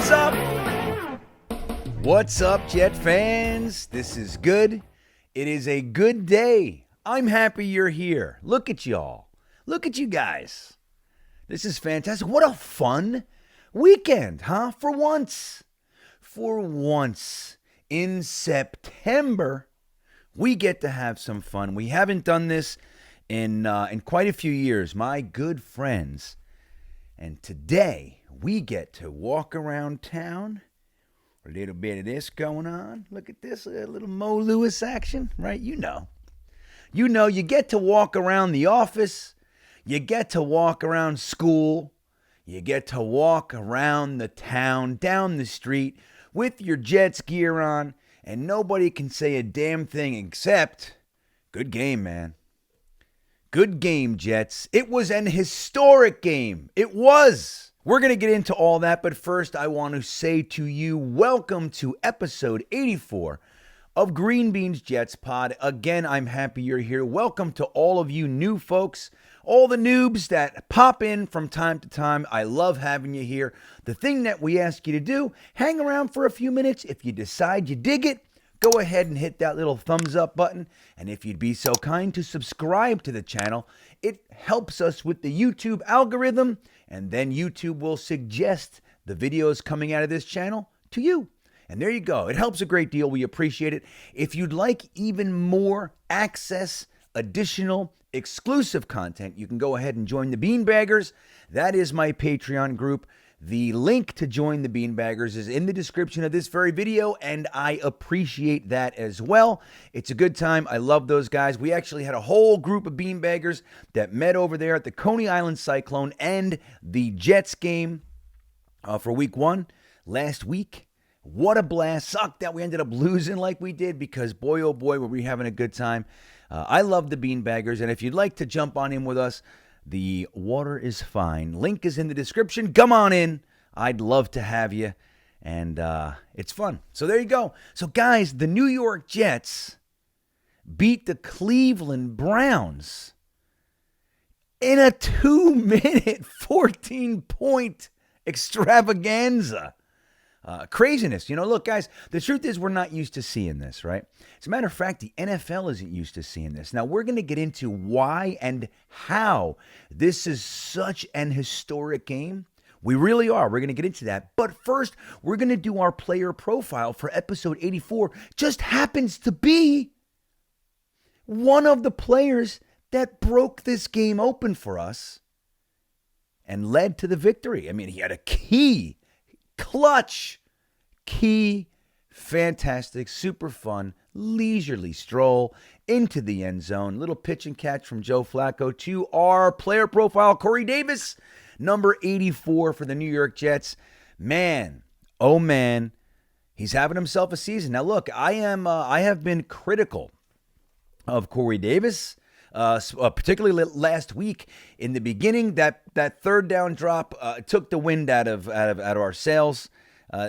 What's up? What's up, Jet fans? This is good. It is a good day. I'm happy you're here. Look at y'all. Look at you guys. This is fantastic. What a fun weekend, huh? For once in September, we get to have some fun. We haven't done this in quite a few years, my good friends. And today, we get to walk around town. A little bit of this going on. Look at this, a little Mo Lewis action, right? You know, you get to walk around the office. You get to walk around school. You get to walk around the town, down the street with your Jets gear on, and nobody can say a damn thing except, good game, man. Good game, Jets. It was an historic game. It was. We're going to get into all that, but first I want to say to you, welcome to episode 84 of Greenbean's Jets Pod. Again, I'm happy you're here. Welcome to all of you new folks, all the noobs that pop in from time to time. I love having you here. The thing that we ask you to do, hang around for a few minutes. If you decide you dig it, go ahead and hit that little thumbs up button. And if you'd be so kind to subscribe to the channel, it helps us with the YouTube algorithm. And then YouTube will suggest the videos coming out of this channel to you. And there you go. It helps a great deal. We appreciate it. If you'd like even more access, additional, exclusive content, you can go ahead and join the Beanbaggers. That is my Patreon group. The link to join the Beanbaggers is in the description of this very video, and I appreciate that as well. It's a good time. I love those guys. We actually had a whole group of Beanbaggers that met over there at the Coney Island Cyclone and the Jets game for week 1 last week. What a blast. Sucked that we ended up losing like we did because, boy, oh boy, were we having a good time. I love the Beanbaggers, and if you'd like to jump on in with us, the water is fine. Link is in the description. Come on in. I'd love to have you. And it's fun. So there you go. So guys, the New York Jets beat the Cleveland Browns in a 2-minute, 14-point extravaganza. Craziness. Look, guys, the truth is we're not used to seeing this, right? As a matter of fact, the NFL isn't used to seeing this. Now, we're going to get into why and how this is such an historic game. We really are. We're going to get into that. But first, we're going to do our player profile for episode 84. Just happens to be one of the players that broke this game open for us and led to the victory. I mean, he had a clutch, fantastic, super fun, leisurely stroll into the end zone. Little pitch and catch from Joe Flacco to our player profile, Corey Davis, number 84 for the New York Jets. Man, oh man, he's having himself a season. Now look, I have been critical of Corey Davis. Particularly last week in the beginning, that third down drop took the wind out of our sails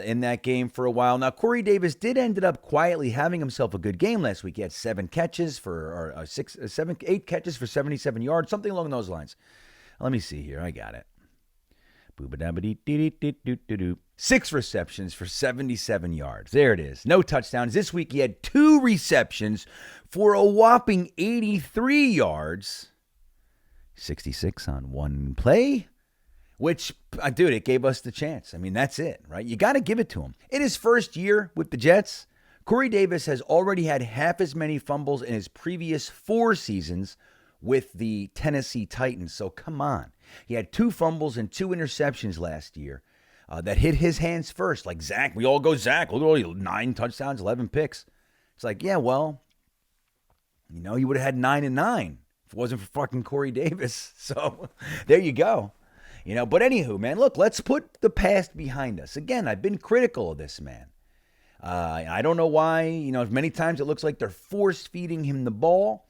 in that game for a while. Now, Corey Davis did ended up quietly having himself a good game last week. He had 8 catches for 77 yards, something along those lines. Let me see here. I got it. 6 receptions for 77 yards. There it is. No touchdowns. This week he had 2 receptions for a whopping 83 yards. 66 on 1 play, which, dude, it gave us the chance. I mean, that's it, right? You got to give it to him. In his first year with the Jets, Corey Davis has already had half as many fumbles in his previous 4 seasons with the Tennessee Titans. So come on. He had 2 fumbles and 2 interceptions last year that hit his hands first. Like Zach, we all go Zach. Look at all 9 touchdowns, 11 picks. It's like, yeah, well, he would have had 9 and 9 if it wasn't for fucking Corey Davis. So there you go. But anywho, man, look, let's put the past behind us. Again, I've been critical of this man. I don't know why, many times it looks like they're force-feeding him the ball,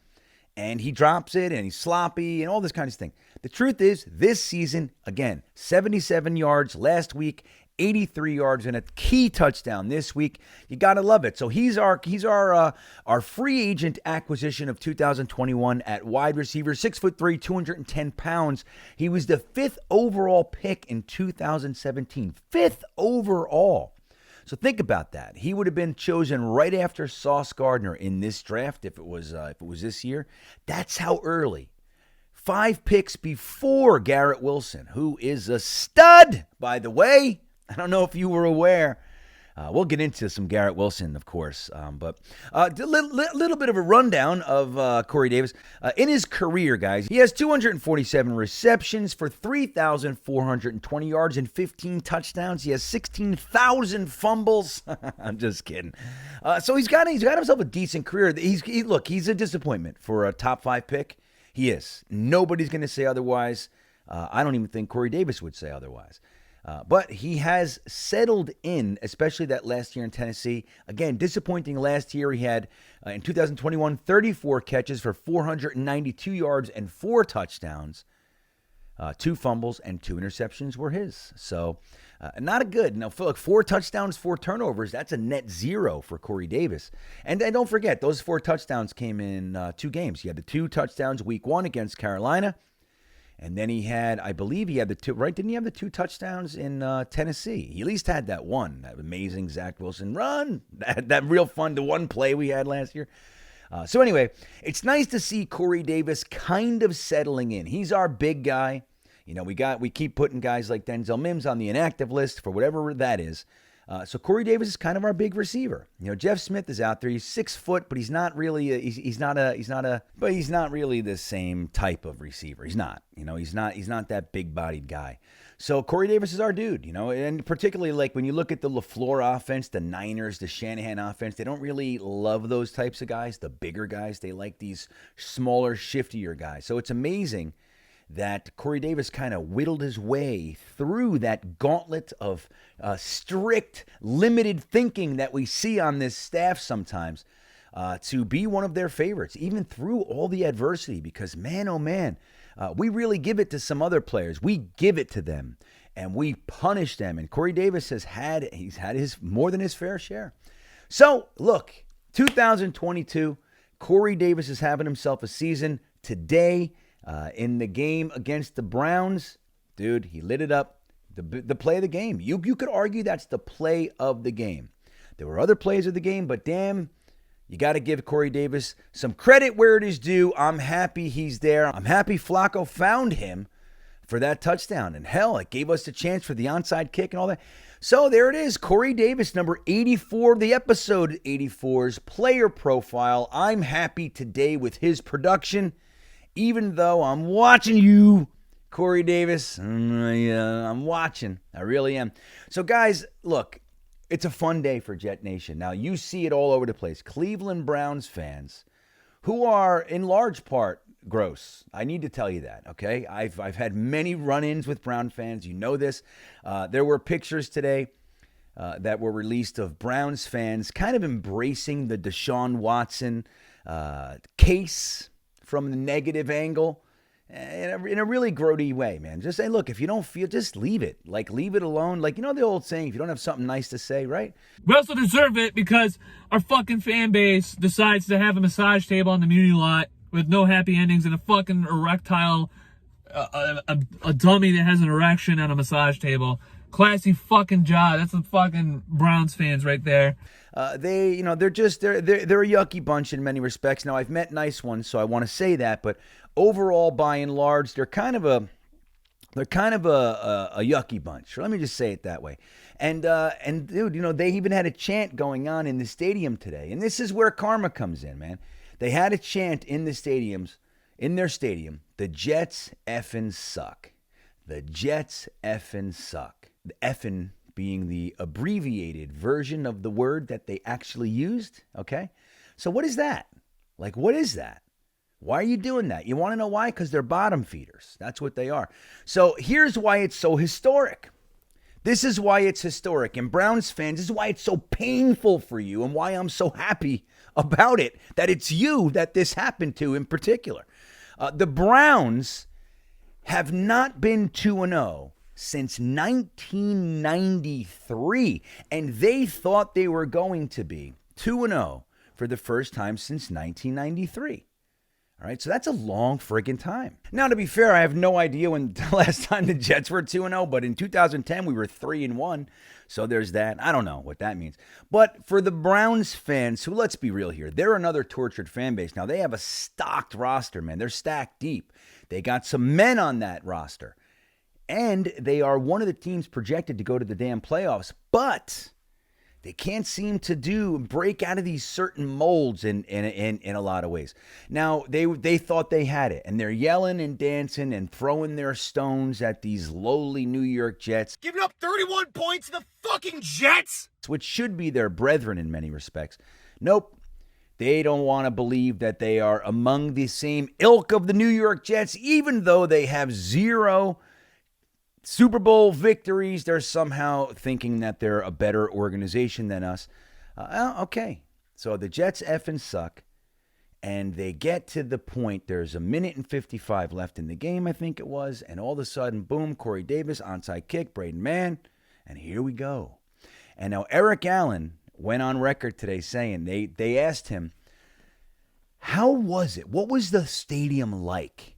and he drops it, and he's sloppy, and all this kind of thing. The truth is, this season, again, 77 yards last week, 83 yards and a key touchdown this week. You got to love it. So he's our free agent acquisition of 2021 at wide receiver, 6'3", 210 pounds. He was the 5th overall pick in 2017. 5th overall. So think about that. He would have been chosen right after Sauce Gardner in this draft if it was this year. That's how early. 5 picks before Garrett Wilson, who is a stud, by the way. I don't know if you were aware. We'll get into some Garrett Wilson, of course. But a little bit of a rundown of Corey Davis. In his career, guys, he has 247 receptions for 3,420 yards and 15 touchdowns. He has 16,000 fumbles. I'm just kidding. So he's got himself a decent career. He's a disappointment for a top 5 pick. He is. Nobody's going to say otherwise. I don't even think Corey Davis would say otherwise. But he has settled in, especially that last year in Tennessee. Again, disappointing last year. He had, in 2021, 34 catches for 492 yards and 4 touchdowns. 2 fumbles and 2 interceptions were his. So, not a good. Now, 4 touchdowns, 4 turnovers. That's a net 0 for Corey Davis. And don't forget, those 4 touchdowns came in 2 games. He had the 2 touchdowns week 1 against Carolina. And then he had, I believe he had the 2, right? Didn't he have the 2 touchdowns in Tennessee? He at least had that one, that amazing Zach Wilson run, that real fun, the one play we had last year. So anyway, it's nice to see Corey Davis kind of settling in. He's our big guy. You know, we keep putting guys like Denzel Mims on the inactive list for whatever that is. So Corey Davis is kind of our big receiver. You know, Jeff Smith is out there. He's 6 foot, but he's not really. He's not really the same type of receiver. He's not. You know, he's not that big bodied guy. So Corey Davis is our dude. You know, and particularly like when you look at the LaFleur offense, the Niners, the Shanahan offense, they don't really love those types of guys. The bigger guys, they like these smaller, shiftier guys. So it's amazing that Corey Davis kind of whittled his way through that gauntlet of strict, limited thinking that we see on this staff sometimes to be one of their favorites, even through all the adversity, because man, oh man, we really give it to some other players. We give it to them and we punish them. And Corey Davis he's had his more than his fair share. So look, 2022, Corey Davis is having himself a season today. In the game against the Browns, dude, he lit it up. The play of the game. You could argue that's the play of the game. There were other plays of the game, but damn, you got to give Corey Davis some credit where it is due. I'm happy he's there. I'm happy Flacco found him for that touchdown. And hell, it gave us a chance for the onside kick and all that. So there it is. Corey Davis, number 84, the episode 84's player profile. I'm happy today with his production. Even though I'm watching you, Corey Davis, I'm watching. I really am. So, guys, look, it's a fun day for Jet Nation. Now, you see it all over the place. Cleveland Browns fans, who are in large part gross. I need to tell you that, okay? I've had many run-ins with Brown fans. You know this. There were pictures today that were released of Browns fans kind of embracing the Deshaun Watson case from the negative angle in a really grody way, man. Just say, look, if you don't feel, just leave it. Like, leave it alone. Like, you know the old saying, if you don't have something nice to say, right? We also deserve it because our fucking fan base decides to have a massage table on the community lot with no happy endings and a fucking erectile, a dummy that has an erection on a massage table. Classy fucking job. That's the fucking Browns fans right there. They're a yucky bunch in many respects. Now, I've met nice ones, so I want to say that, but overall, by and large, they're kind of a yucky bunch. Let me just say it that way. And dude, you know, they even had a chant going on in the stadium today, and this is where karma comes in, man. They had a chant in their stadium, the Jets effing suck. The Jets effing suck. The effing being the abbreviated version of the word that they actually used, okay? So what is that? Like, what is that? Why are you doing that? You want to know why? Because they're bottom feeders. That's what they are. So here's why it's so historic. This is why it's historic. And Browns fans, this is why it's so painful for you and why I'm so happy about it, that it's you that this happened to in particular. The Browns have not been 2-0 since 1993. And they thought they were going to be 2-0 for the first time since 1993. All right, so that's a long friggin' time. Now, to be fair, I have no idea when the last time the Jets were 2-0, but in 2010, we were 3-1. So there's that. I don't know what that means. But for the Browns fans, who, let's be real here, they're another tortured fan base. Now, they have a stocked roster, man. They're stacked deep. They got some men on that roster. And they are one of the teams projected to go to the damn playoffs. But they can't seem to break out of these certain molds in a lot of ways. Now, they thought they had it, and they're yelling and dancing and throwing their stones at these lowly New York Jets. Giving up 31 points to the fucking Jets! Which should be their brethren in many respects. Nope. They don't want to believe that they are among the same ilk of the New York Jets, even though they have 0 Super Bowl victories. They're somehow thinking that they're a better organization than us. Okay. So the Jets effing suck. And they get to the point, there's 1:55 left in the game, I think it was. And all of a sudden, boom, Corey Davis, onside kick, Braden Mann. And here we go. And now Eric Allen went on record today saying, they asked him, how was it? What was the stadium like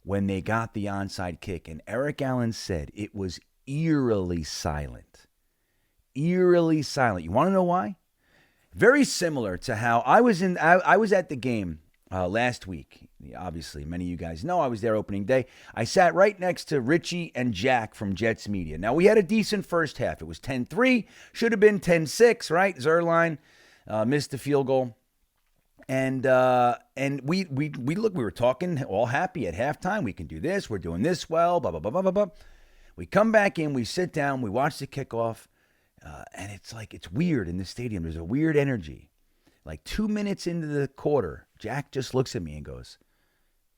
when they got the onside kick? And Eric Allen said it was eerily silent. Eerily silent. You want to know why? Very similar to how I was at the game last week. Obviously, many of you guys know I was there opening day. I sat right next to Richie and Jack from Jets Media. Now, we had a decent first half. It was 10-3. Should have been 10-6, right? Zerline missed the field goal. And we were talking all happy at halftime. We can do this. We're doing this well, blah, blah, blah, blah, blah, blah. We come back in. We sit down. We watch the kickoff. And it's weird in the stadium. There's a weird energy. Like 2 minutes into the quarter, Jack just looks at me and goes,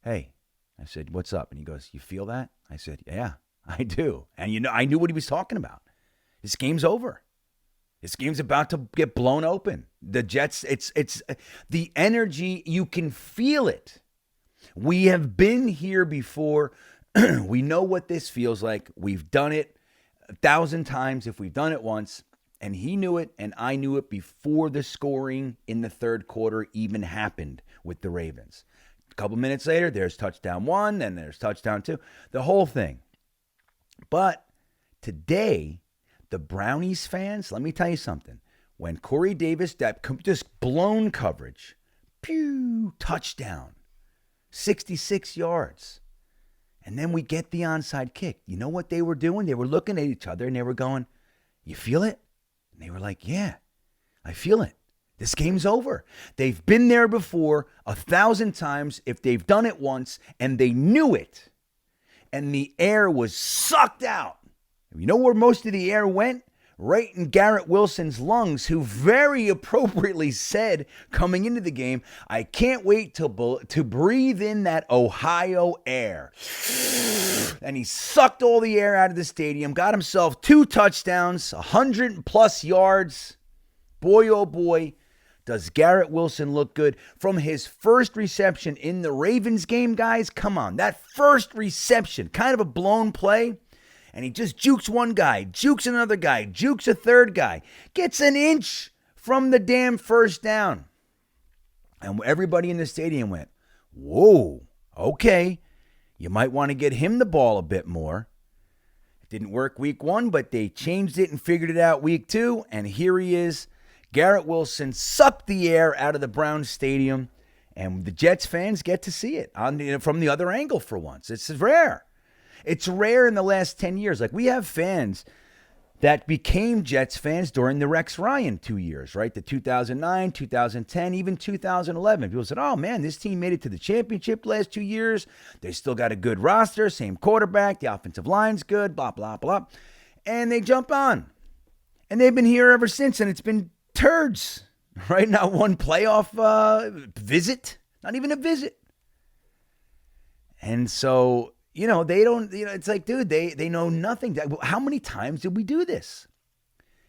hey. I said, what's up? And he goes, you feel that? I said, yeah, I do. And I knew what he was talking about. This game's over. This game's about to get blown open. The Jets, it's the energy, you can feel it. We have been here before. We know what this feels like. We've done it 1,000 times if we've done it once. And he knew it, and I knew it before the scoring in the third quarter even happened with the Ravens. A couple minutes later, there's touchdown 1, and there's touchdown 2. The whole thing. But today, the Brownies fans, let me tell you something. When Corey Davis, that just blown coverage, pew, touchdown, 66 yards. And then we get the onside kick. You know what they were doing? They were looking at each other and they were going, you feel it? And they were like, yeah, I feel it. This game's over. They've been there before 1,000 times if they've done it once, and they knew it. And the air was sucked out. You know where most of the air went? Right in Garrett Wilson's lungs, who very appropriately said coming into the game, I can't wait to breathe in that Ohio air. And he sucked all the air out of the stadium, got himself 2 touchdowns, 100+ yards. Boy, oh boy, does Garrett Wilson look good. From his first reception in the Ravens game, guys, come on. That first reception, kind of a blown play. And he just jukes one guy, jukes another guy, jukes a third guy, gets an inch from the damn first down. And everybody in the stadium went, whoa, okay, you might want to get him the ball a bit more. It didn't work week 1, but they changed it and figured it out week 2. And here he is. Garrett Wilson sucked the air out of the Browns stadium. And the Jets fans get to see it from the other angle for once. It's rare. It's rare in the last 10 years. Like, we have fans that became Jets fans during the Rex Ryan 2 years, right? The 2009, 2010, even 2011. People said, oh, man, this team made it to the championship last 2 years. They still got a good roster, same quarterback. The offensive line's good, blah, blah, blah. And they jump on. And they've been here ever since, and it's been turds, right? Not one playoff visit, not even a visit. And so, they don't, it's like, dude, they know nothing. How many times did we do this?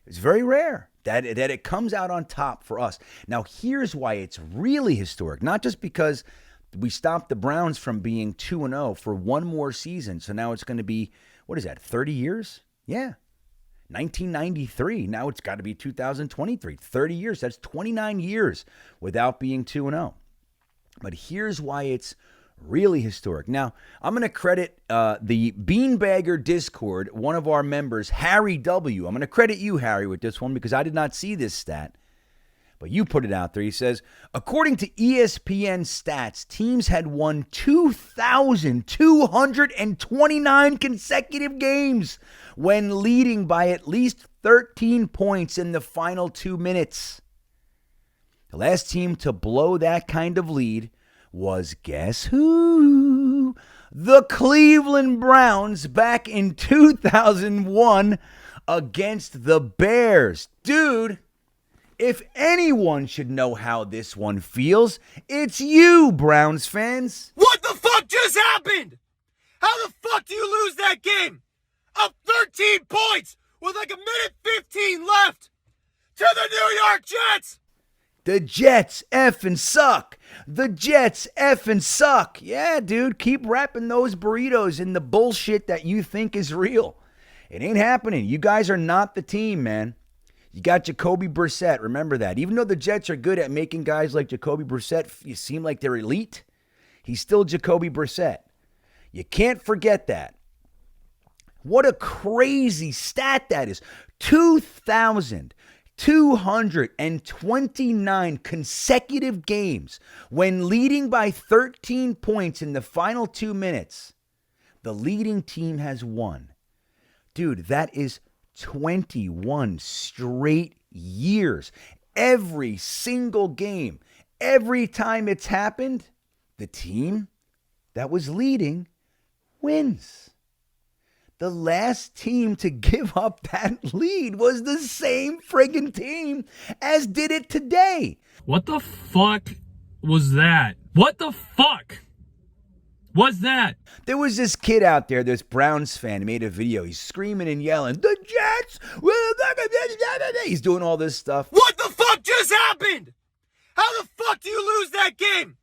It's very rare that it comes out on top for us. Now, here's why it's really historic. Not just because We stopped the Browns from being 2-0 for one more season. So now it's going to be, what is that, 30 years? Yeah. 1993. Now it's got to be 2023. 30 years. That's 29 years without being 2-0. But here's why it's really historic. Now, I'm going to credit the Beanbagger Discord, one of our members, Harry W. I'm going to credit you, Harry, with this one because I did not see this stat. But you put it out there. He says, according to ESPN stats, teams had won 2,229 consecutive games when leading by at least 13 points in the final 2 minutes. The last team to blow that kind of lead was, guess who? The Cleveland Browns back in 2001 against the Bears. Dude. If anyone should know how this one feels, it's you, Browns fans. What the fuck just happened? How the fuck do you lose that game? Up 13 points with like a minute 15 left to the New York Jets. The Jets effing suck. The Jets effing suck. Yeah, dude, keep wrapping those burritos in the bullshit that you think is real. It ain't happening. You guys are not the team, man. You got Jacoby Brissett. Remember that. Even though the Jets are good at making guys like Jacoby Brissett you seem like they're elite, he's still Jacoby Brissett. You can't forget that. What a crazy stat that is. 2,229 consecutive games when leading by 13 points in the final 2 minutes. The leading team has won. Dude, that is 21 straight years. Every single game, every time it's happened, the team that was leading wins. The last team to give up that lead was the same friggin' team as did it today. What the fuck was that? What the fuck was that? There was this kid out there, this Browns fan, made a video. He's screaming and yelling, the Jets! He's doing all this stuff. What the fuck just happened? How the fuck do you lose that game?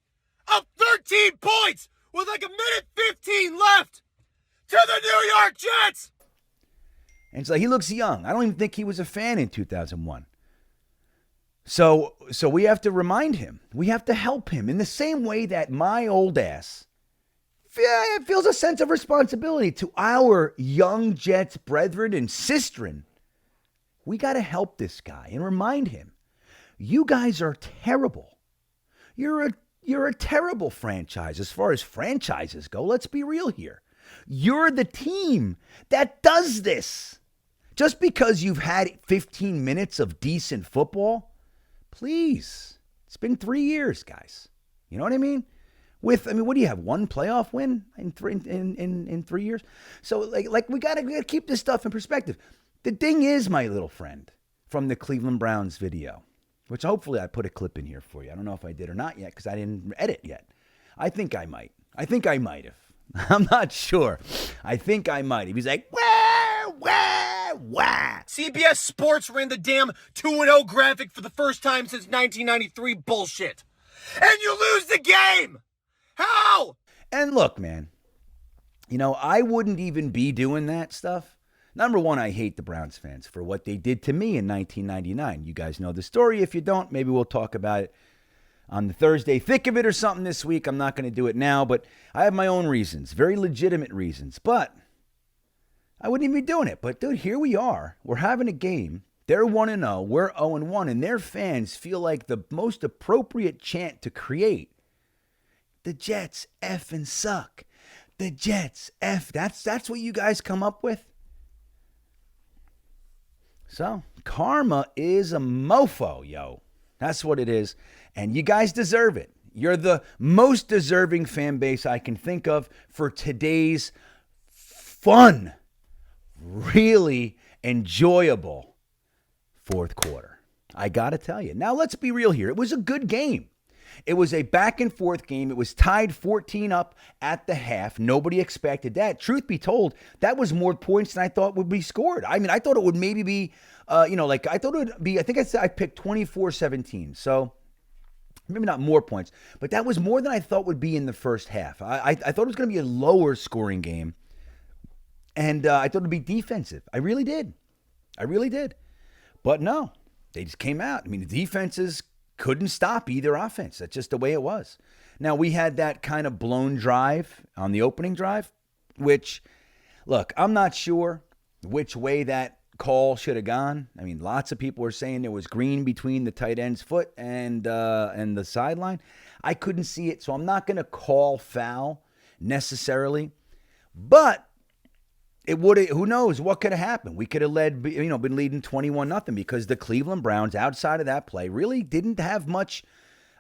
Up 13 points with like a minute 15 left to the New York Jets! And it's like, he looks young. I don't even think he was a fan in 2001. So we have to remind him. We have to help him in the same way that my old ass feels a sense of responsibility to our young Jets brethren and sistren. We got to help this guy and remind him, you guys are terrible. You're a terrible franchise as far as franchises go. Let's be real here. You're the team that does this. Just because you've had 15 minutes of decent football, please. It's been 3 years, guys. You know what I mean? What do you have? One playoff win in 3 years? So like we gotta keep this stuff in perspective. The thing is, my little friend, from the Cleveland Browns video, which hopefully I put a clip in here for you. I don't know if I did or not yet because I didn't edit yet. I think I might have. I'm not sure. I think I might have. He's like, wah. CBS Sports ran the damn 2-0 graphic for the first time since 1993 bullshit. And you lose the game! How? And look, man, I wouldn't even be doing that stuff. Number one, I hate the Browns fans for what they did to me in 1999. You guys know the story. If you don't, maybe we'll talk about it on the Thursday thick of it or something this week. I'm not going to do it now, but I have my own reasons, very legitimate reasons. But I wouldn't even be doing it. But, dude, here we are. We're having a game. They're 1-0. We're 0-1. And their fans feel like the most appropriate chant to create. The Jets effing suck. The Jets F. That's what you guys come up with? So, karma is a mofo, yo. That's what it is. And you guys deserve it. You're the most deserving fan base I can think of for today's fun, really enjoyable fourth quarter. I got to tell you. Now, let's be real here. It was a good game. It was a back and forth game. It was tied 14 up at the half. Nobody expected that. Truth be told, that was more points than I thought would be scored. I mean, I thought it would maybe be, I thought it would be, I think I picked 24-17. So Maybe not more points, but that was more than I thought would be in the first half. I thought it was going to be a lower scoring game, and I thought it would be defensive. I really did. But no, they just came out. I mean, the defenses couldn't stop either offense. That's just the way it was. Now, we had that kind of blown drive on the opening drive, which, look, I'm not sure which way that call should have gone. I mean, lots of people were saying there was green between the tight end's foot and the sideline. I couldn't see it, so I'm not going to call foul necessarily. But it would. Who knows what could have happened? We could have been leading 21-0 because the Cleveland Browns, outside of that play, really didn't have much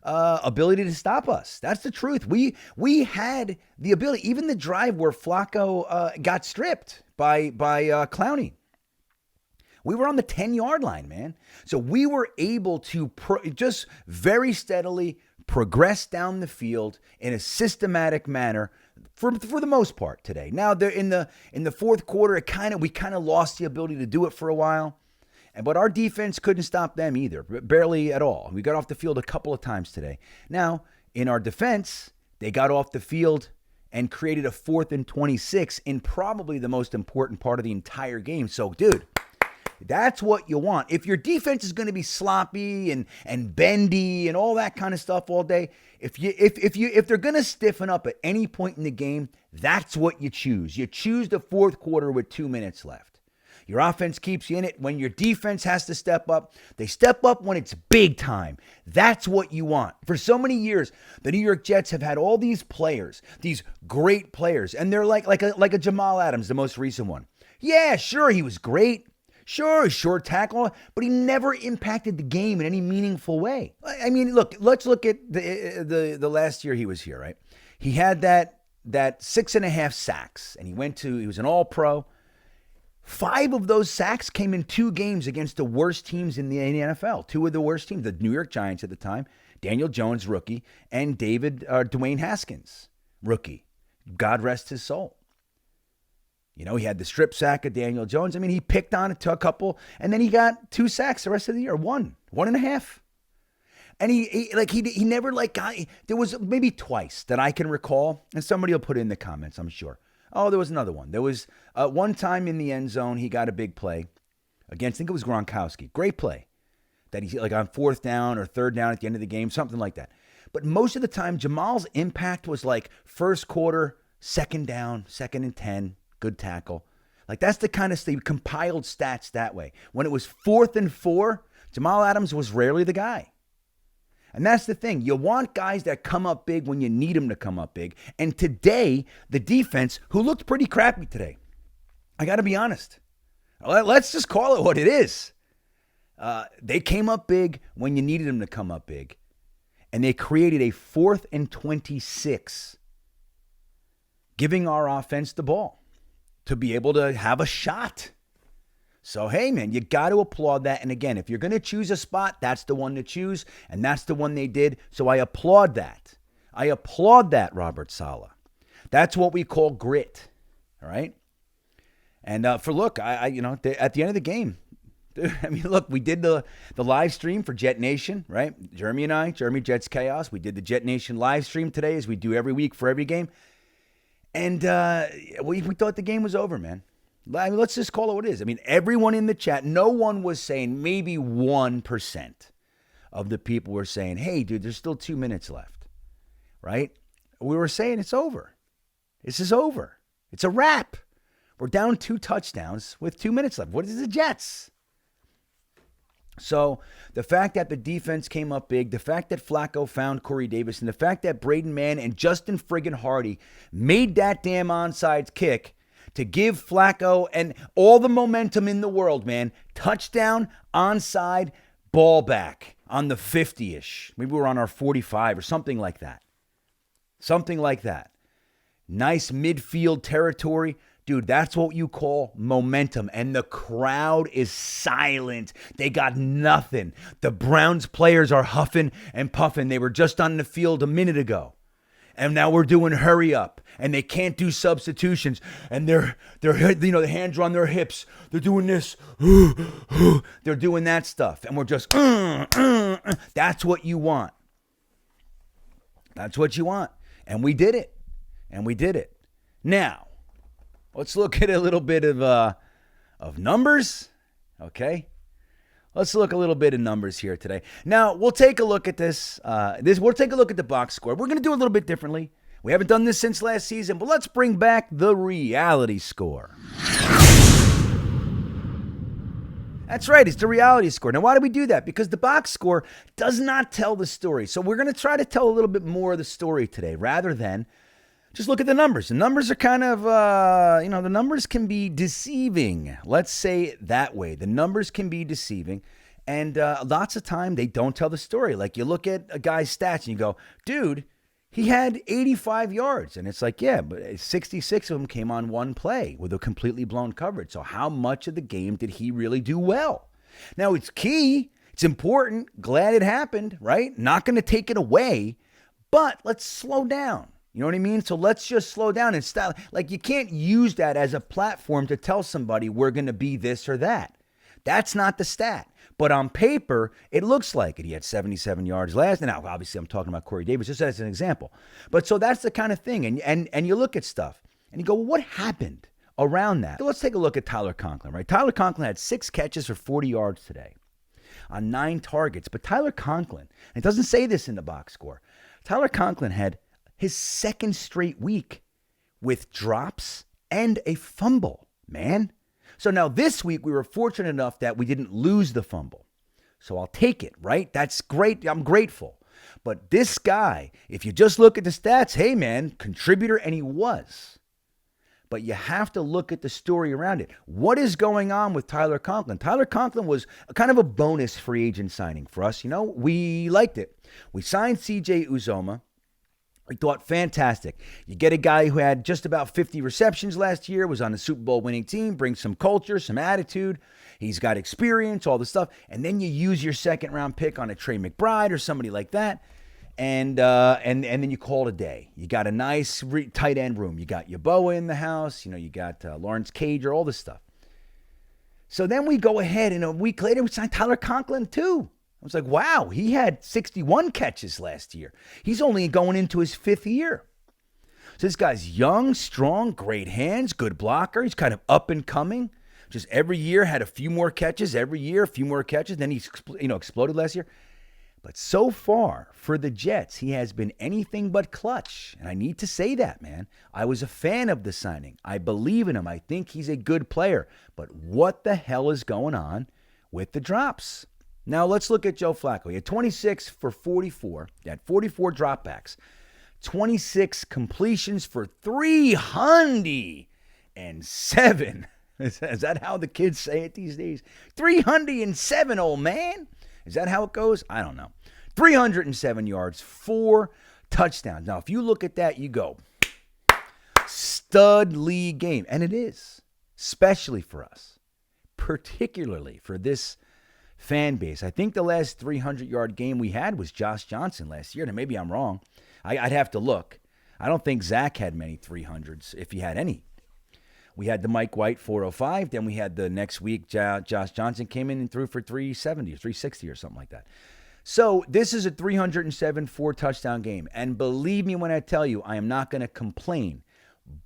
ability to stop us. That's the truth. We had the ability. Even the drive where Flacco got stripped by Clowney. We were on the 10-yard line, man. So we were able to just very steadily progress down the field in a systematic manner for the most part today. Now, in the fourth quarter, we kind of lost the ability to do it for a while. But our defense couldn't stop them either, barely at all. We got off the field a couple of times today. Now, in our defense, they got off the field and created a 4th and 26 in probably the most important part of the entire game. So, dude, that's what you want. If your defense is going to be sloppy and bendy and all that kind of stuff all day, if they're going to stiffen up at any point in the game, that's what you choose. You choose the fourth quarter with 2 minutes left. Your offense keeps you in it. When your defense has to step up, they step up when it's big time. That's what you want. For so many years, the New York Jets have had all these players, these great players, and they're like a Jamal Adams, the most recent one. Yeah, sure, he was great. Sure, short tackle, but he never impacted the game in any meaningful way. I mean, look, let's look at the last year he was here, right? He had that 6.5 sacks, and he was an all-pro. 5 of those sacks came in 2 games against the worst teams in the NFL. 2 of the worst teams, the New York Giants at the time, Daniel Jones, rookie, and Dwayne Haskins, rookie. God rest his soul. You know, he had the strip sack of Daniel Jones. I mean, he picked on it to a couple, and then he got 2 sacks the rest of the year. 1.5. And he never got, there was maybe twice that I can recall, and somebody will put it in the comments, I'm sure. Oh, there was another one. There was one time in the end zone, he got a big play against, I think it was Gronkowski. Great play. That he like on 4th down or 3rd down at the end of the game, something like that. But most of the time, Jamal's impact was like first quarter, 2nd down, 2nd and 10, good tackle. Like that's the kind of compiled stats that way. When it was 4th and 4, Jamal Adams was rarely the guy. And that's the thing. You want guys that come up big when you need them to come up big. And today, the defense, who looked pretty crappy today, I got to be honest. Let's just call it what it is. They came up big when you needed them to come up big. And they created a 4th and 26, giving our offense the ball to be able to have a shot. So, hey, man, you got to applaud that. And again, if you're going to choose a spot, that's the one to choose. And that's the one they did. So I applaud that. Robert Saleh. That's what we call grit. All right. And at the end of the game, I mean, look, we did the live stream for Jetnation, right? Jeremy Jets Chaos. We did the Jetnation live stream today, as we do every week for every game. And we thought the game was over, man. I mean, let's just call it what it is. I mean, everyone in the chat, no one was saying, maybe 1% of the people were saying, hey, dude, there's still 2 minutes left, right? We were saying it's over. This is over. It's a wrap. We're down 2 touchdowns with 2 minutes left. What is the Jets? So the fact that the defense came up big, the fact that Flacco found Corey Davis, and the fact that Braden Mann and Justin friggin' Hardy made that damn onside kick to give Flacco and all the momentum in the world, man. Touchdown, onside, ball back on the 50-ish. Maybe we're on our 45 or something like that. Nice midfield territory. Dude, that's what you call momentum. And the crowd is silent. They got nothing. The Browns players are huffing and puffing. They were just on the field a minute ago. And now we're doing hurry up. And they can't do substitutions. And they're the hands are on their hips. They're doing this. They're doing that stuff. And we're just, that's what you want. That's what you want. And we did it. Now, let's look at a little bit of numbers. Okay? Let's look a little bit of numbers here today. Now, we'll take a look at this. We'll take a look at the box score. We're going to do it a little bit differently. We haven't done this since last season, but let's bring back the reality score. That's right, it's the reality score. Now, why do we do that? Because the box score does not tell the story. So we're going to try to tell a little bit more of the story today rather than just look at the numbers. The numbers are kind of, the numbers can be deceiving. Let's say it that way. The numbers can be deceiving. And lots of time, they don't tell the story. Like you look at a guy's stats and you go, dude, he had 85 yards. And it's like, yeah, but 66 of them came on one play with a completely blown coverage. So how much of the game did he really do well? Now, it's key. It's important. Glad it happened, right? Not going to take it away. But let's slow down. You know what I mean? So let's just slow down and stop. Like you can't use that as a platform to tell somebody we're going to be this or that. That's not the stat. But on paper, it looks like it. He had 77 yards last. Now, obviously, I'm talking about Corey Davis just as an example. But so that's the kind of thing. And you look at stuff and you go, well, what happened around that? So let's take a look at Tyler Conklin, right? Tyler Conklin had 6 catches for 40 yards today on 9 targets. But Tyler Conklin, and it doesn't say this in the box score, Tyler Conklin had his second straight week with drops and a fumble, man. So now this week we were fortunate enough that we didn't lose the fumble. So I'll take it, right? That's great. I'm grateful. But this guy, if you just look at the stats, hey man, contributor, and he was. But you have to look at the story around it. What is going on with Tyler Conklin? Tyler Conklin was kind of a bonus free agent signing for us. You know, we liked it. We signed CJ Uzoma. We thought, fantastic. You get a guy who had just about 50 receptions last year, was on the Super Bowl winning team, brings some culture, some attitude. He's got experience, all the stuff. And then you use your second round pick on a Trey McBride or somebody like that. And then you call it a day. You got a nice tight end room. You got Yaboa in the house. You know, you got Lawrence Cager, all this stuff. So then we go ahead, and a week later, we signed Tyler Conklin too. I was like, wow, he had 61 catches last year. He's only going into his 5th year. So this guy's young, strong, great hands, good blocker. He's kind of up and coming. Just every year had a few more catches. Every year, a few more catches. Then he exploded last year. But so far, for the Jets, he has been anything but clutch. And I need to say that, man. I was a fan of the signing. I believe in him. I think he's a good player. But what the hell is going on with the drops? Now, let's look at Joe Flacco. He had 26 for 44. He had 44 dropbacks. 26 completions for 307. Is that how the kids say it these days? 307, old man. Is that how it goes? I don't know. 307 yards, 4 touchdowns. Now, if you look at that, you go, stud league game. And it is, especially for us, particularly for this fan base. I think the last 300-yard game we had was Josh Johnson last year. Now, maybe I'm wrong. I'd have to look. I don't think Zach had many 300s, if he had any. We had the Mike White 405. Then we had the next week, Josh Johnson came in and threw for 370 or 360 or something like that. So this is a 307 4-touchdown game. And believe me when I tell you, I am not going to complain.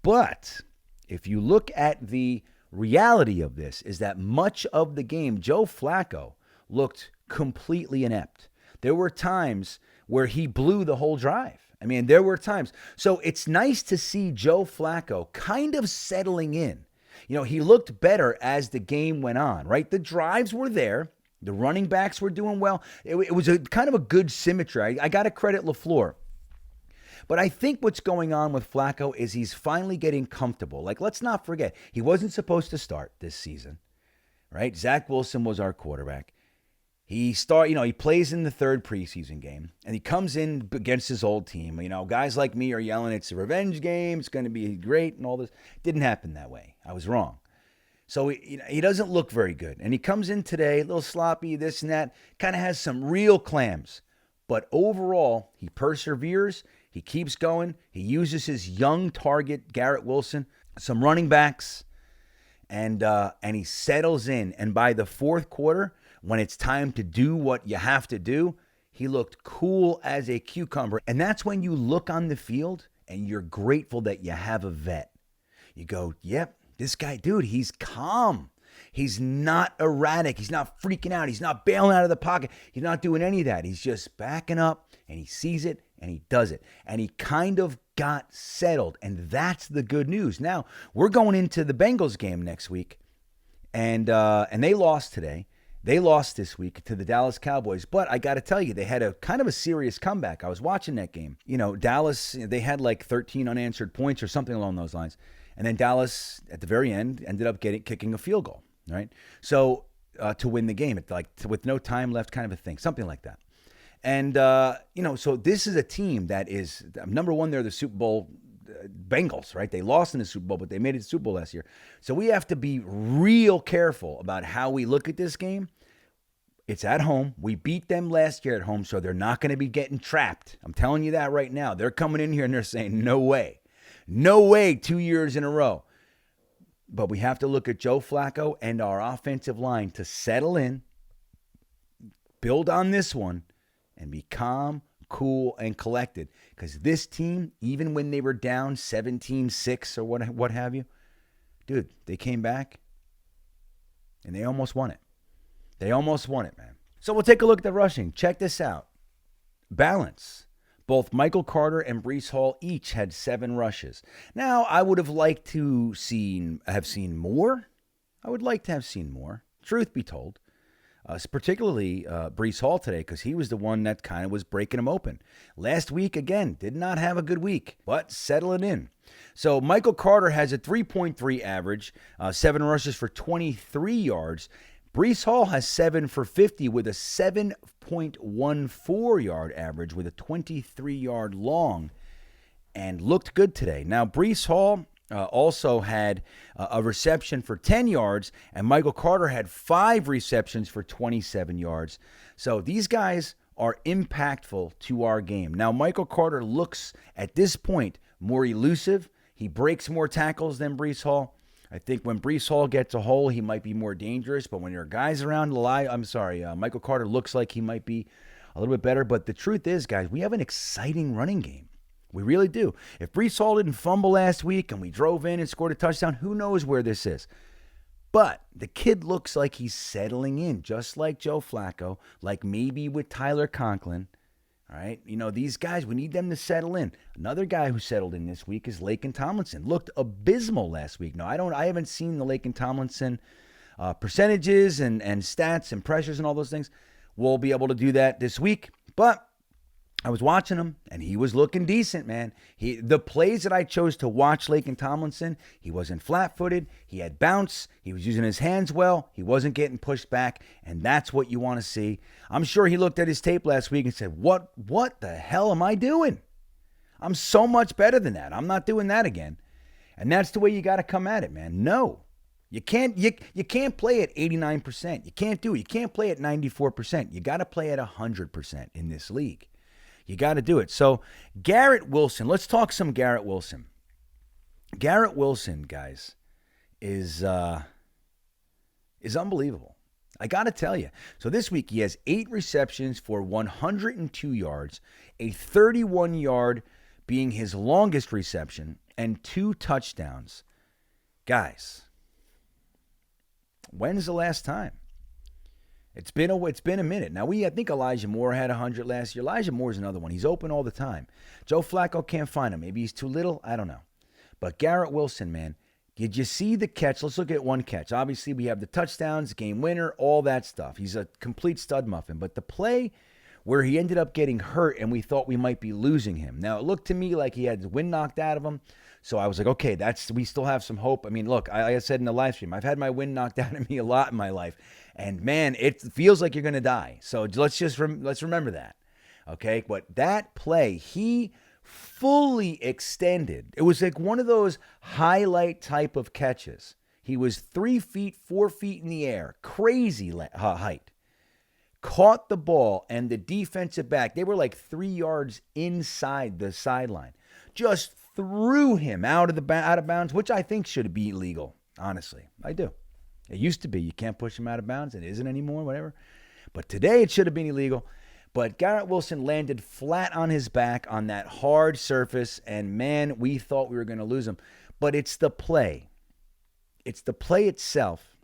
But if you look at the reality of this, is that much of the game, Joe Flacco looked completely inept. There were times where he blew the whole drive. I mean, there were times. So it's nice to see Joe Flacco kind of settling in. You know, he looked better as the game went on, right? The drives were there. The running backs were doing well. It was a kind of a good symmetry. I got to credit LaFleur. But I think what's going on with Flacco is he's finally getting comfortable. Like, let's not forget, he wasn't supposed to start this season, right? Zach Wilson was our quarterback. He plays in the 3rd preseason game, and he comes in against his old team. You know, guys like me are yelling, it's a revenge game, it's going to be great, and all this. Didn't happen that way. I was wrong. So he doesn't look very good. And he comes in today, a little sloppy, this and that, kind of has some real clams. But overall, he perseveres, he keeps going, he uses his young target, Garrett Wilson, some running backs, and he settles in. And by the 4th quarter, when it's time to do what you have to do, He looked cool as a cucumber. And that's when you look on the field and you're grateful that you have a vet. You go, yep, this guy, dude, he's calm. He's not erratic. He's not freaking out. He's not bailing out of the pocket. He's not doing any of that. He's just backing up, and he sees it and he does it. And he kind of got settled. And that's the good news. Now, we're going into the Bengals game next week. And they lost today. They lost this week to the Dallas Cowboys. But I got to tell you, they had a kind of a serious comeback. I was watching that game. You know, Dallas, they had like 13 unanswered points or something along those lines. And then Dallas, at the very end, ended up kicking a field goal, right? So to win the game, with no time left, kind of a thing, something like that. And, so this is a team that is, number one, they're the Super Bowl Bengals, right? They lost in the Super Bowl, but they made it to the Super Bowl last year. So we have to be real careful about how we look at this game. It's at home. We beat them last year at home, so they're not going to be getting trapped. I'm telling you that right now. They're coming in here and they're saying, no way. No way 2 years in a row. But we have to look at Joe Flacco and our offensive line to settle in, build on this one, and be calm, cool, and collected. Because this team, even when they were down 17-6 or what have you, dude, they came back and they almost won it. They almost won it, man. So we'll take a look at the rushing. Check this out. Balance. Both Michael Carter and Breece Hall each had 7 rushes. Now, I would have liked to have seen more. I would like to have seen more, truth be told. Particularly Breece Hall today, because he was the one that kind of was breaking him open. Last week, again, did not have a good week, but settling in. So Michael Carter has a 3.3 average, 7 rushes for 23 yards. Breece Hall has 7 for 50 with a 7.14 yard average with a 23-yard long, and looked good today. Now, Breece Hall also had a reception for 10 yards, and Michael Carter had 5 receptions for 27 yards. So these guys are impactful to our game. Now, Michael Carter looks, at this point, more elusive. He breaks more tackles than Breece Hall. I think when Breece Hall gets a hole, he might be more dangerous. But when there are guys around, Michael Carter looks like he might be a little bit better. But the truth is, guys, we have an exciting running game. We really do. If Breece Hall didn't fumble last week and we drove in and scored a touchdown, who knows where this is? But the kid looks like he's settling in, just like Joe Flacco, like maybe with Tyler Conklin. All right, these guys, we need them to settle in. Another guy who settled in this week is Laken Tomlinson. Looked abysmal last week. Now, I haven't seen the Laken Tomlinson percentages and stats and pressures and all those things. We'll be able to do that this week. But I was watching him, and he was looking decent, man. The plays that I chose to watch Laken Tomlinson, he wasn't flat-footed. He had bounce. He was using his hands well. He wasn't getting pushed back, and that's what you want to see. I'm sure he looked at his tape last week and said, what the hell am I doing? I'm so much better than that. I'm not doing that again. And that's the way you got to come at it, man. No. You can't play at 89%. You can't do it. You can't play at 94%. You got to play at 100% in this league. You got to do it. So Garrett Wilson, let's talk some Garrett Wilson. Garrett Wilson, guys, is unbelievable. I got to tell you. So this week he has 8 receptions for 102 yards, a 31-yard being his longest reception, and 2 touchdowns. Guys, when's the last time? It's been a minute. Now, I think Elijah Moore had 100 last year. Elijah Moore's another one. He's open all the time. Joe Flacco can't find him. Maybe he's too little. I don't know. But Garrett Wilson, man, did you see the catch? Let's look at one catch. Obviously, we have the touchdowns, game winner, all that stuff. He's a complete stud muffin. But the play where he ended up getting hurt and we thought we might be losing him. Now, it looked to me like he had the wind knocked out of him. So I was like, okay, we still have some hope. I mean, look, I said in the live stream, I've had my wind knocked out of me a lot in my life. And, man, it feels like you're going to die. So let's remember that, okay? But that play, he fully extended. It was like one of those highlight type of catches. He was 3 feet, 4 feet in the air, crazy height. Caught the ball, and the defensive back, they were like 3 yards inside the sideline. Just threw him out of bounds, which I think should be illegal, honestly. I do. It used to be. You can't push him out of bounds. It isn't anymore, whatever. But today it should have been illegal. But Garrett Wilson landed flat on his back on that hard surface, and man, we thought we were going to lose him. But it's the play. It's the play itself.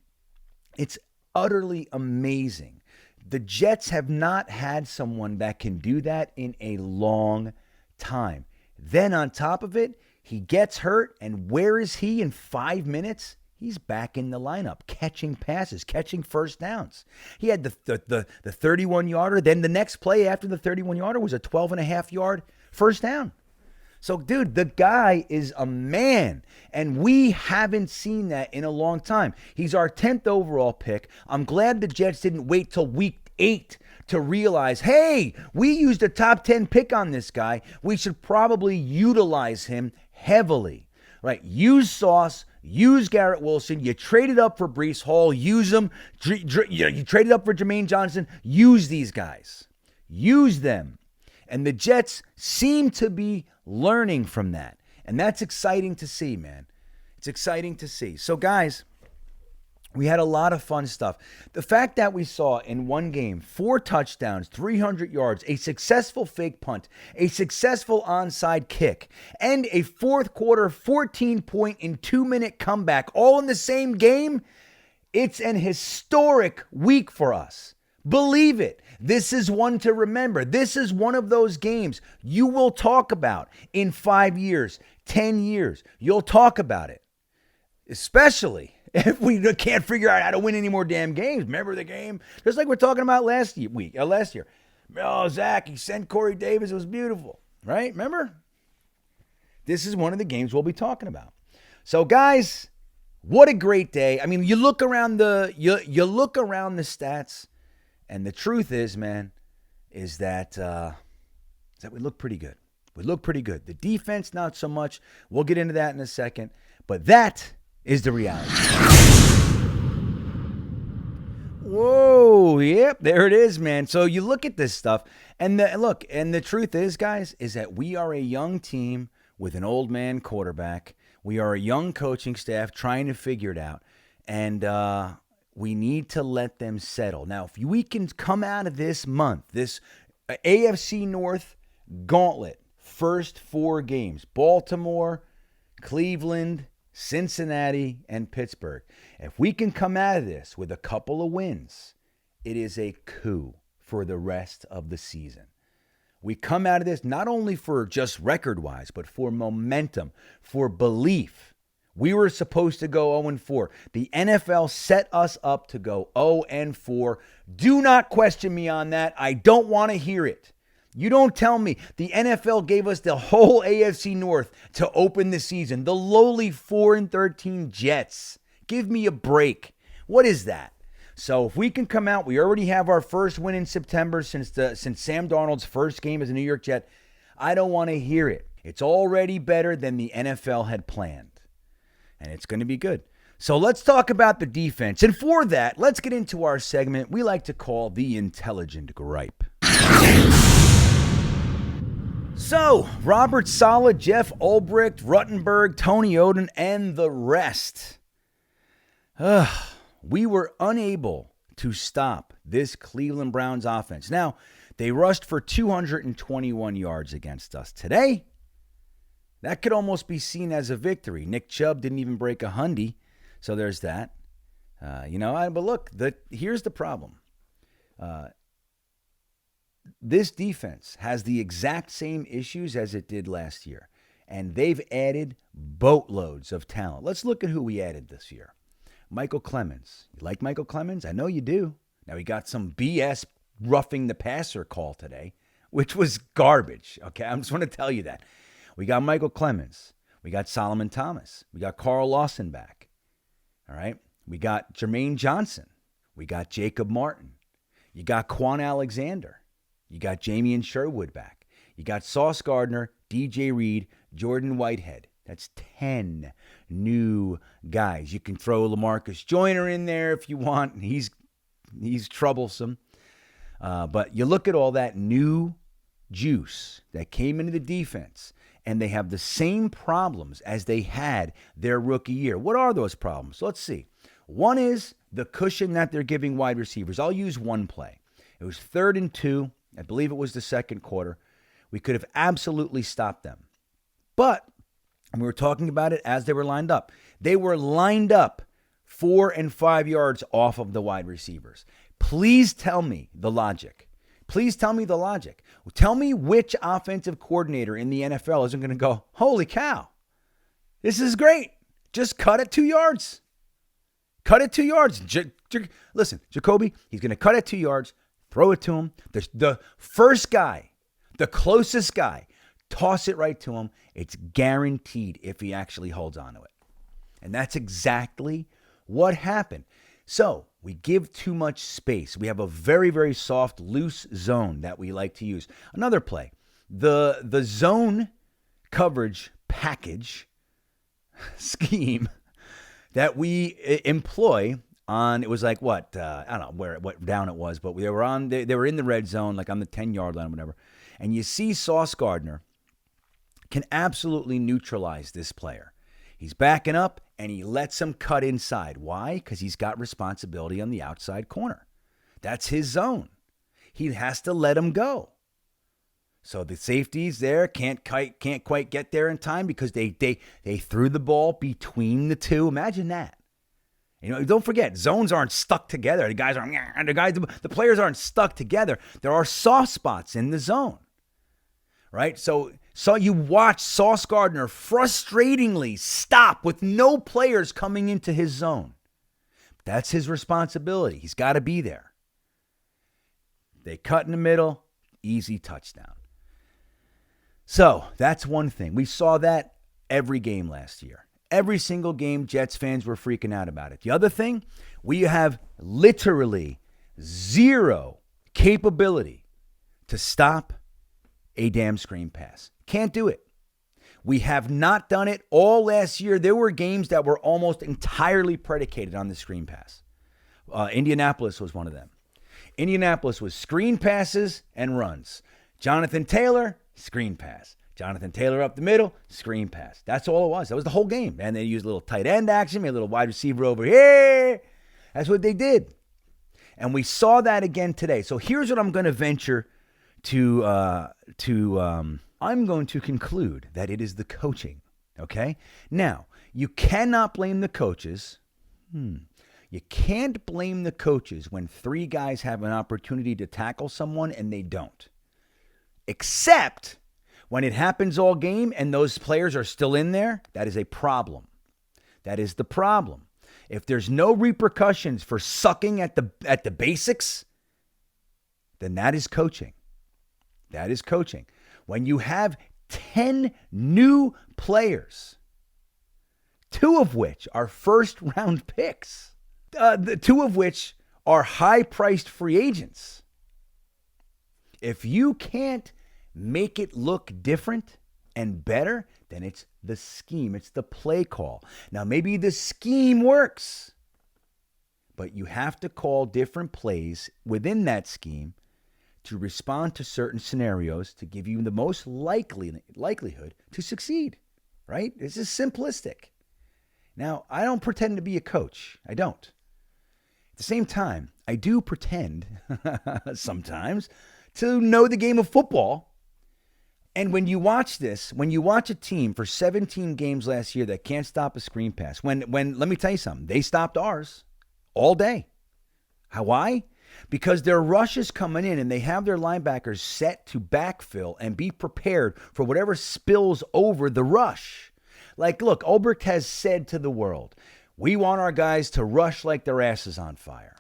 It's utterly amazing. The Jets have not had someone that can do that in a long time. Then on top of it, he gets hurt, and where is he in 5 minutes? He's back in the lineup, catching passes, catching first downs. He had the 31-yarder. Then the next play after the 31-yarder was a 12.5-yard first down. So, dude, the guy is a man, and we haven't seen that in a long time. He's our 10th overall pick. I'm glad the Jets didn't wait till week 8 to realize, hey, we used a top 10 pick on this guy. We should probably utilize him heavily, right? Use Sauce, use Garrett Wilson. You traded up for Breece Hall, use them. You traded up for Jermaine Johnson, use these guys. Use them. And the Jets seem to be learning from that. And that's exciting to see, man. It's exciting to see. So, guys, we had a lot of fun stuff. The fact that we saw in one game 4 touchdowns, 300 yards, a successful fake punt, a successful onside kick, and a fourth quarter 14-point in 2-minute comeback all in the same game, it's an historic week for us. Believe it. This is one to remember. This is one of those games you will talk about in 5 years, 10 years. You'll talk about it, especially if we can't figure out how to win any more damn games. Remember the game? Just like we're talking about last year. Oh, Zach, he sent Corey Davis. It was beautiful, right? Remember? This is one of the games we'll be talking about. So, guys, what a great day. I mean, you look around you look around the stats, and the truth is, man, is that we look pretty good. We look pretty good. The defense, not so much. We'll get into that in a second. But that is the reality. Whoa, yep, there it is, man. So you look at this stuff, and the truth is, guys, is that we are a young team with an old man quarterback. We are a young coaching staff trying to figure it out. And we need to let them settle. Now, if we can come out of this month, this AFC North gauntlet, first 4 games, Baltimore, Cleveland, Cincinnati, and Pittsburgh. If we can come out of this with a couple of wins, it is a coup for the rest of the season. We come out of this not only for just record-wise, but for momentum, for belief. We were supposed to go 0-4. The NFL set us up to go 0-4. Do not question me on that. I don't want to hear it. You don't tell me. The NFL gave us the whole AFC North to open the season. The lowly 4-13 Jets. Give me a break. What is that? So if we can come out, we already have our first win in September since Sam Darnold's first game as a New York Jet. I don't want to hear it. It's already better than the NFL had planned. And it's going to be good. So let's talk about the defense. And for that, let's get into our segment we like to call the Intelligent Gripe. So, Robert Saleh, Jeff Ulbrich, Ruttenberg, Tony Oden, and the rest. We were unable to stop this Cleveland Browns offense. Now, they rushed for 221 yards against us. Today, that could almost be seen as a victory. Nick Chubb didn't even break a hundy, so there's that. But look, here's the problem. This defense has the exact same issues as it did last year, and they've added boatloads of talent. Let's look at who we added this year. Michael Clemens. You like Michael Clemens? I know you do. Now, he got some BS roughing the passer call today, which was garbage. Okay, I'm just want to tell you that. We got Michael Clemens. We got Solomon Thomas. We got Carl Lawson back. All right. We got Jermaine Johnson. We got Jacob Martin. You got Quan Alexander. You got Jamie and Sherwood back. You got Sauce Gardner, DJ Reed, Jordan Whitehead. That's 10 new guys. You can throw LaMarcus Joyner in there if you want. He's troublesome. But you look at all that new juice that came into the defense, and they have the same problems as they had their rookie year. What are those problems? Let's see. One is the cushion that they're giving wide receivers. I'll use one play. It was 3rd and 2. I believe it was the second quarter. We could have absolutely stopped them. But, and we were talking about it as they were lined up. They were lined up 4 and 5 yards off of the wide receivers. Please tell me the logic. Please tell me the logic. Tell me which offensive coordinator in the NFL isn't going to go, holy cow, this is great. Just cut it 2 yards. Cut it 2 yards. Listen, Jacoby, he's going to cut it 2 yards, throw it to him. The first guy, the closest guy, toss it right to him. It's guaranteed if he actually holds on to it. And that's exactly what happened. So we give too much space. We have a very, very soft, loose zone that we like to use. Another play, the zone coverage package scheme that we employ on, it was like what, I don't know what down it was, but they were in the red zone, like on the 10-yard line, whatever. And you see Sauce Gardner can absolutely neutralize this player. He's backing up, and he lets him cut inside. Why? Because he's got responsibility on the outside corner. That's his zone. He has to let him go. So the safeties there can't quite get there in time because they threw the ball between the two. Imagine that. You know, don't forget, zones aren't stuck together. The players aren't stuck together. There are soft spots in the zone. Right? So you watch Sauce Gardner frustratingly stop with no players coming into his zone. That's his responsibility. He's got to be there. They cut in the middle, easy touchdown. So that's one thing. We saw that every game last year. Every single game, Jets fans were freaking out about it. The other thing, we have literally zero capability to stop a damn screen pass. Can't do it. We have not done it all last year. There were games that were almost entirely predicated on the screen pass. Indianapolis was one of them. Indianapolis was screen passes and runs. Jonathan Taylor, screen pass. Jonathan Taylor up the middle, screen pass. That's all it was. That was the whole game. And they used a little tight end action, made a little wide receiver over here. That's what they did. And we saw that again today. So here's what I'm going to venture I'm going to conclude that it is the coaching, okay? Now, you cannot blame the coaches. You can't blame the coaches when 3 guys have an opportunity to tackle someone and they don't. Except when it happens all game and those players are still in there, that is a problem. That is the problem. If there's no repercussions for sucking at the basics, then that is coaching. That is coaching. When you have 10 new players, 2 of which are first-round picks, the 2 of which are high-priced free agents, if you can't make it look different and better, then it's the scheme. It's the play call. Now, maybe the scheme works, but you have to call different plays within that scheme to respond to certain scenarios to give you the most likelihood to succeed, right? This is simplistic. Now, I don't pretend to be a coach. I don't. At the same time, I do pretend sometimes to know the game of football. And when you watch this, when you watch a team for 17 games last year that can't stop a screen pass, when let me tell you something, they stopped ours all day. Why? Because their rush is coming in and they have their linebackers set to backfill and be prepared for whatever spills over the rush. Like, look, Ulbricht has said to the world, we want our guys to rush like their ass is on fire.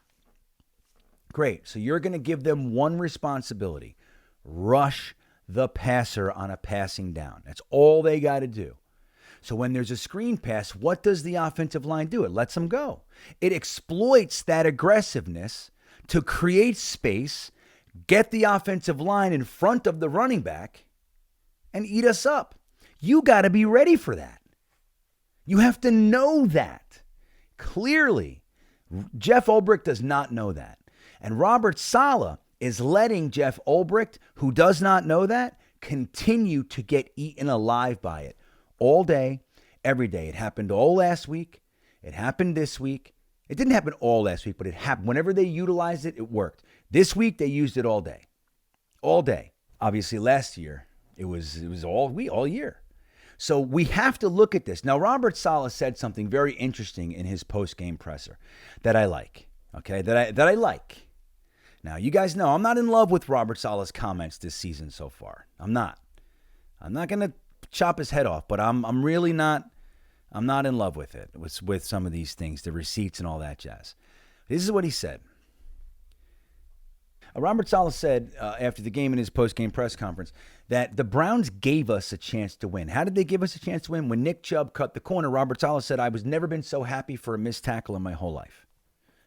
Great. So you're going to give them one responsibility. Rush the passer on a passing down. That's all they got to do. So when there's a screen pass, what does the offensive line do? It lets them go. It exploits that aggressiveness to create space, get the offensive line in front of the running back, and eat us up. You got to be ready for that. You have to know that. Clearly, Jeff Ulbricht does not know that. And Robert Saleh is letting Jeff Ulbricht, who does not know that, continue to get eaten alive by it all day, every day. It happened all last week. It happened this week. It didn't happen all last week, but it happened. Whenever they utilized it, it worked. This week, they used it all day. all day. Obviously, last year it was all year. So we have to look at this. Now, Robert Saleh said something very interesting in his post-game presser that I like. Okay, that I like. Now, you guys know I'm not in love with Robert Saleh's comments this season so far. I'm not going to chop his head off, but I'm really not. I'm not in love with it, with some of these things, the receipts and all that jazz. This is what he said. Robert Saleh said after the game in his post-game press conference that the Browns gave us a chance to win. How did they give us a chance to win? When Nick Chubb cut the corner, Robert Saleh said, I was never been so happy for a missed tackle in my whole life.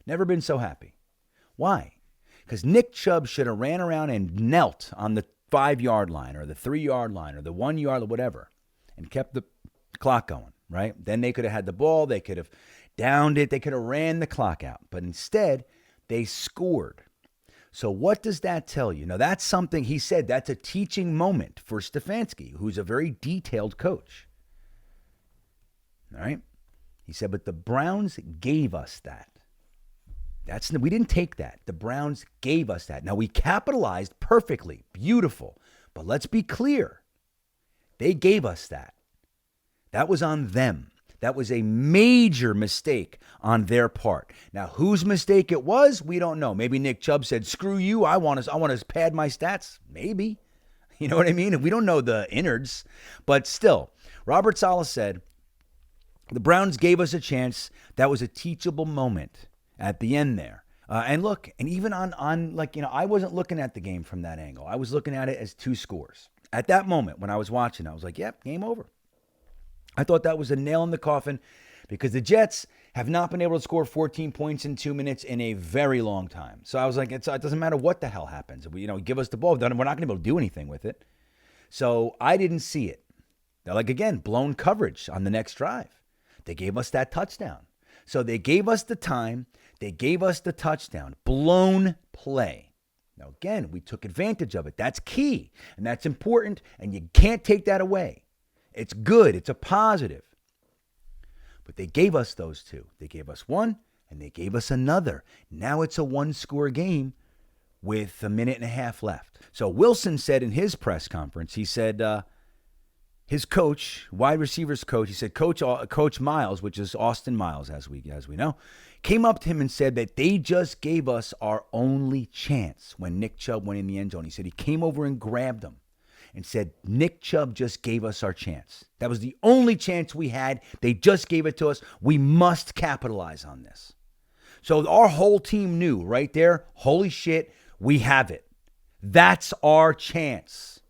Never been so happy. Why? Because Nick Chubb should have ran around and knelt on the 5-yard line or the 3-yard line or the 1-yard or whatever and kept the clock going, right? Then they could have had the ball. They could have downed it. They could have ran the clock out. But instead, they scored. So what does that tell you? Now, that's something he said. That's a teaching moment for Stefanski, who's a very detailed coach. All right? He said, but the Browns gave us that. We didn't take that. The Browns gave us that. Now, we capitalized perfectly. Beautiful. But let's be clear. They gave us that. That was on them. That was a major mistake on their part. Now, whose mistake it was, we don't know. Maybe Nick Chubb said, screw you, I want to pad my stats. Maybe. You know what I mean? We don't know the innards. But still, Robert Saleh said, the Browns gave us a chance. That was a teachable moment at the end there. And look, and even on I wasn't looking at the game from that angle. I was looking at it as 2 scores. At that moment when I was watching, I was like, yep, game over. I thought that was a nail in the coffin because the Jets have not been able to score 14 points in 2 minutes in a very long time. So I was like, it doesn't matter what the hell happens. Give us the ball. We're not going to be able to do anything with it. So I didn't see it. They're again, blown coverage on the next drive. They gave us that touchdown. So they gave us the time. They gave us the touchdown. Blown play. Now, again, we took advantage of it. That's key, and that's important, and you can't take that away. It's good. It's a positive. But they gave us those 2. They gave us one, and they gave us another. Now it's a 1-score game with a minute and a half left. So Wilson said in his press conference, he said his coach, wide receivers coach, he said Coach Miles, which is Austin Miles, as we know, came up to him and said that they just gave us our only chance when Nick Chubb went in the end zone. He said he came over and grabbed him and said, Nick Chubb just gave us our chance. That was the only chance we had. They just gave it to us. We must capitalize on this. So our whole team knew right there, holy shit, we have it. That's our chance.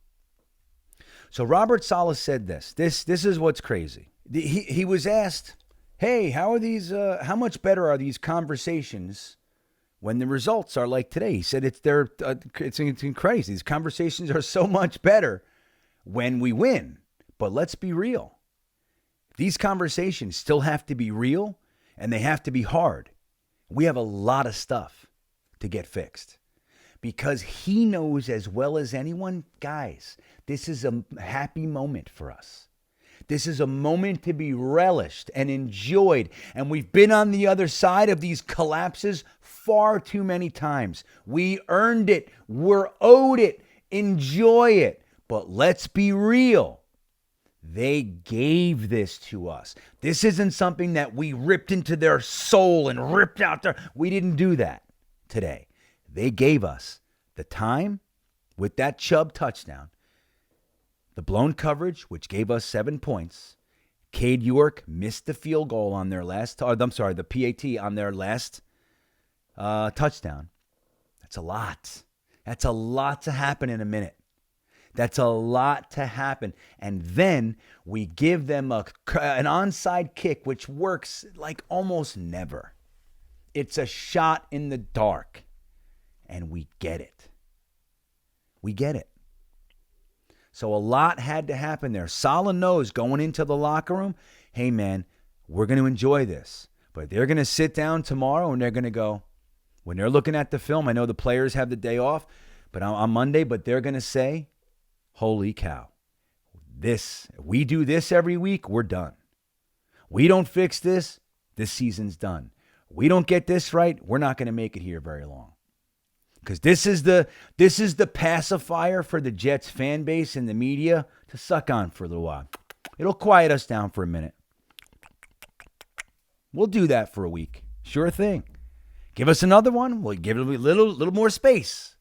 So Robert Saleh said this. This is what's crazy. He was asked, hey, how much better are these conversations when the results are like today? He said it's crazy. These conversations are so much better when we win. But let's be real. These conversations still have to be real, and they have to be hard. We have a lot of stuff to get fixed. Because he knows as well as anyone, guys, this is a happy moment for us. This is a moment to be relished and enjoyed. And we've been on the other side of these collapses far too many times. We earned it. We're owed it. Enjoy it. But let's be real. They gave this to us. This isn't something that we ripped into their soul and ripped out their... We didn't do that today. They gave us the time with that Chubb touchdown, the blown coverage, which gave us 7 points. Cade York missed the field goal on their last, the PAT on their last touchdown. That's a lot. That's a lot to happen in a minute. That's a lot to happen. And then we give them an onside kick, which works like almost never. It's a shot in the dark. And we get it. We get it. So a lot had to happen there. Saleh knows going into the locker room, hey, man, we're going to enjoy this. But they're going to sit down tomorrow and they're going to go, when they're looking at the film, I know the players have the day off, but on Monday, but they're going to say, holy cow, we do this every week, we're done. We don't fix this season's done. We don't get this right, we're not going to make it here very long. because this is the pacifier for the Jets fan base and the media to suck on for a little while. It'll quiet us down for a minute. We'll do that for a week. Sure thing. Give us another one. We'll give it a little more space.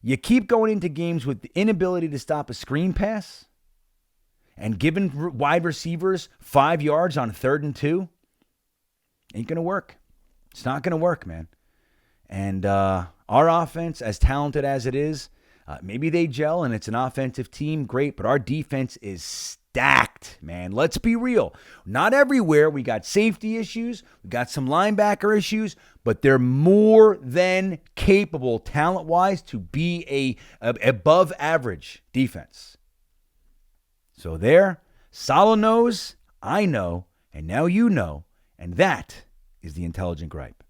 You keep going into games with the inability to stop a screen pass and giving wide receivers 5 yards on 3rd and 2. Ain't going to work. It's not going to work, man. And our offense, as talented as it is, maybe they gel and it's an offensive team, great, but our defense is stacked, man. Let's be real. Not everywhere. We got safety issues. We got some linebacker issues, but they're more than capable, talent-wise, to be a above average defense. So there, Salo knows, I know, and now you know, and that is the intelligent gripe.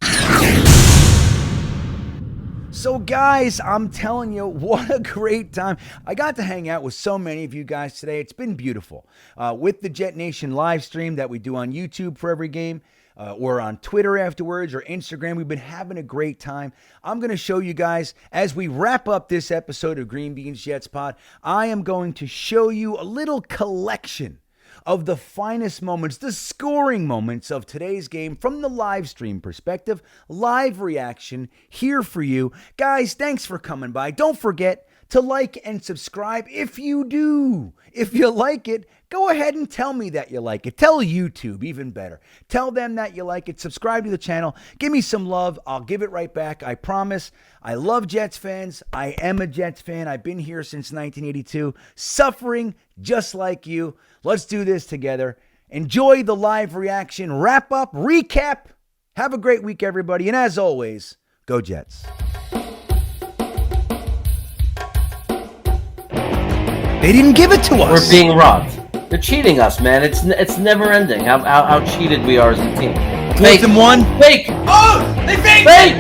So guys, I'm telling you, what a great time. I got to hang out with so many of you guys today. It's been beautiful. With the Jetnation live stream that we do on YouTube for every game, or on Twitter afterwards, or Instagram, we've been having a great time. I'm going to show you guys, as we wrap up this episode of Green Beans Jets Pod, I am going to show you a little collection of the finest moments, the scoring moments of today's game from the live stream perspective, live reaction here for you. Guys, thanks for coming by. Don't forget to like and subscribe if you do. If you like it, go ahead and tell me that you like it. Tell YouTube, even better. Tell them that you like it. Subscribe to the channel. Give me some love. I'll give it right back. I promise. I love Jets fans. I am a Jets fan. I've been here since 1982, suffering just like you. Let's do this together. Enjoy the live reaction, wrap up, recap. Have a great week, everybody. And as always, go Jets. They didn't give it to us. We're being robbed. They're cheating us, man. It's never ending. How cheated we are as a team. Fourth and 1. Fake. Oh, they faked. Fake.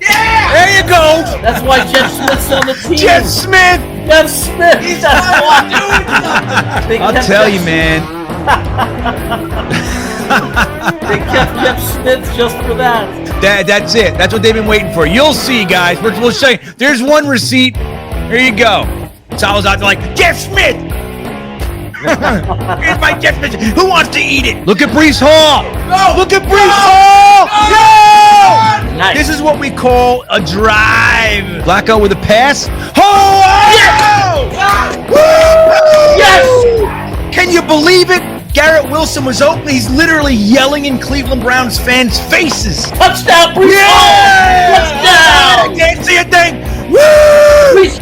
Yeah. There you go. That's why Jeff Smith's on the team. Jeff Smith. Jeff Smith. He's fine, dude. I'll tell you, man. They kept Jeff Smith just for that. That's it. That's what they've been waiting for. You'll see, guys. We'll show you. There's one receipt. Here you go. Sal's out there like, Jeff Smith! Here's my Jeff Smith. Who wants to eat it? Look at Breece Hall! No! Look at Breece Hall! No! Nice. This is what we call a drive. Blacko with a pass. Oh! Yes! Woo! Yes! Can you believe it? Garrett Wilson was open. He's literally yelling in Cleveland Browns fans' faces. Touchdown, Breece Hall! Touchdown! Can't see a thing. Woo!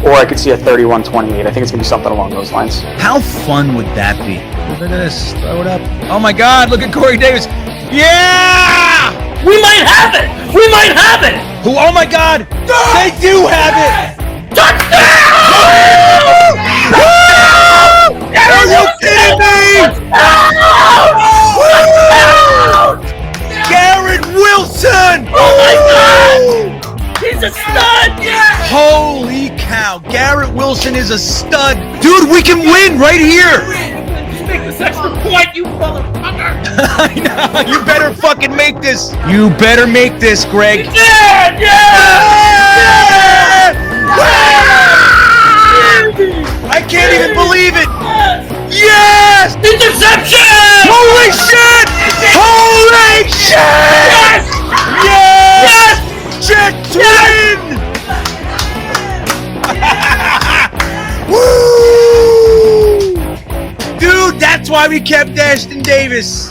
Or I could see a 31-28. I think it's going to be something along those lines. How fun would that be? Look at this. Throw it up. Oh, my God. Look at Corey Davis. Yeah! We might have it! We might have it! Who? Oh, my God. They do have it. Touchdown! Are you kidding me? Garrett Wilson! Oh, my God! He's a stud! Holy cow. Garrett Wilson is a stud. Dude, we can win right here. Just make this extra point, you motherfucker! I know. You better fucking make this. You better make this, Greg. Yeah! I can't even believe it. Yes! Interception! Holy shit! Holy shit! Yes! Jets win! Woo! Dude, that's why we kept Ashton Davis.